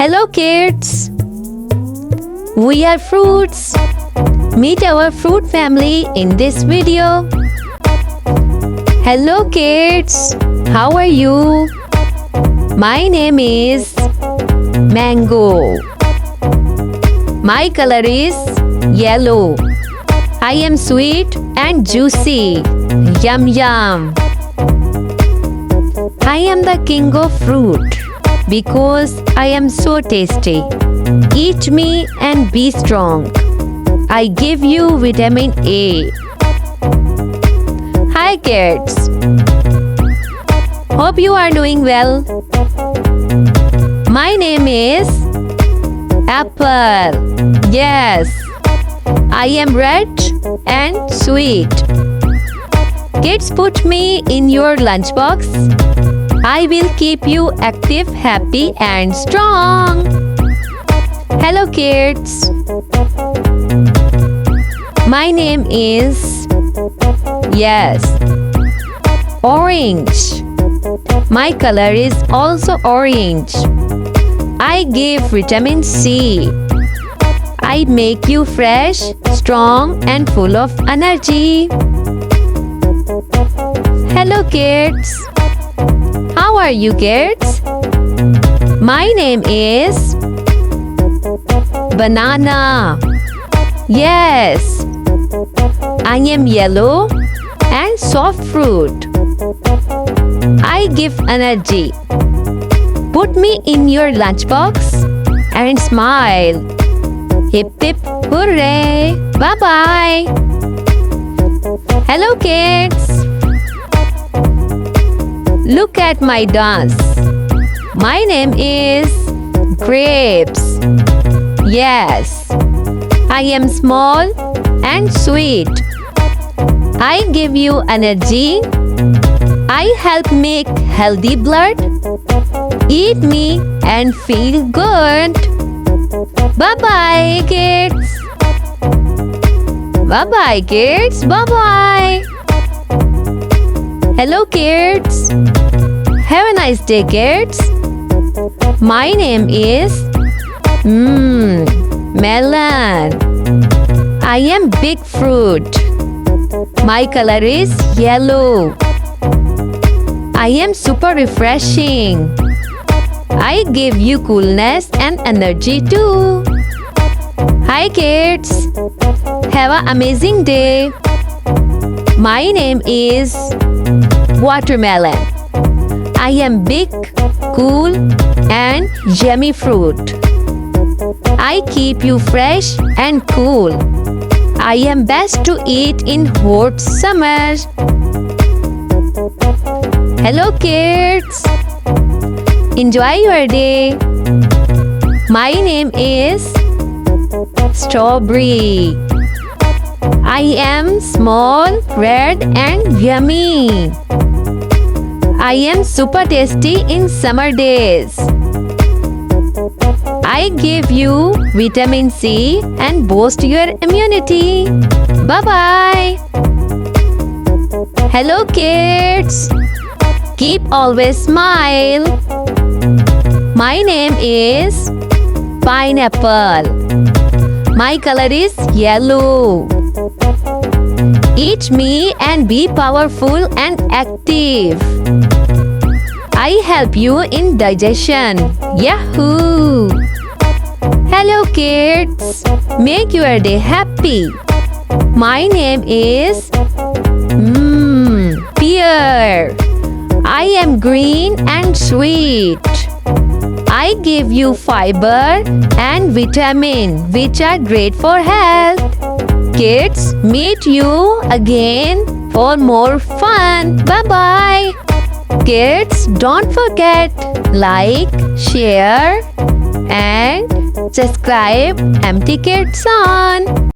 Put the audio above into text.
Hello kids! We are fruits. Meet our fruit family in this video. Hello kids! How are you? My name is Mango. My color is yellow. I am sweet and juicy. Yum yum. I am the king of fruit because I am so tasty. Eat me and be strong. I give you vitamin A. Hi kids. Hope you are doing well. My name is Apple. Yes, I am red and sweet. Kids, put me in your lunchbox. I will keep you active, happy and strong. Hello kids. My name is orange. My color is also orange. I give vitamin C. I make you fresh, strong and full of energy. Hello kids. How are you kids? My name is Banana. Yes, I am yellow and soft fruit. I give energy. Put me in your lunchbox and smile. Hip hip hooray! Bye bye! Hello kids! Look at my dance. My name is Grapes. Yes, I am small and sweet. I give you energy. I help make healthy blood. Eat me and feel good. Bye-bye, kids. Bye-bye, kids. Bye-bye. Hello, kids. Have a nice day, kids. My name is Melon. I am big fruit. My color is yellow. I am super refreshing. I give you coolness and energy too. Hi kids. Have an amazing day. My name is Watermelon. I am big, cool and yummy fruit. I keep you fresh and cool. I am best to eat in hot summers. Hello kids. Enjoy your day. My name is Strawberry. I am small, red and yummy. I am super tasty in summer days. I give you vitamin C and boost your immunity. Bye-bye. Hello kids. Keep always smile. My name is Pineapple. My color is yellow. Eat me and be powerful and active. I help you in digestion. Yahoo! Hello kids. Make your day happy. My name is Pear. I am green and sweet. I give you fiber and vitamin which are great for health. Kids, meet you again for more fun. Bye-bye. Kids, don't forget like, share and subscribe MT Kids on.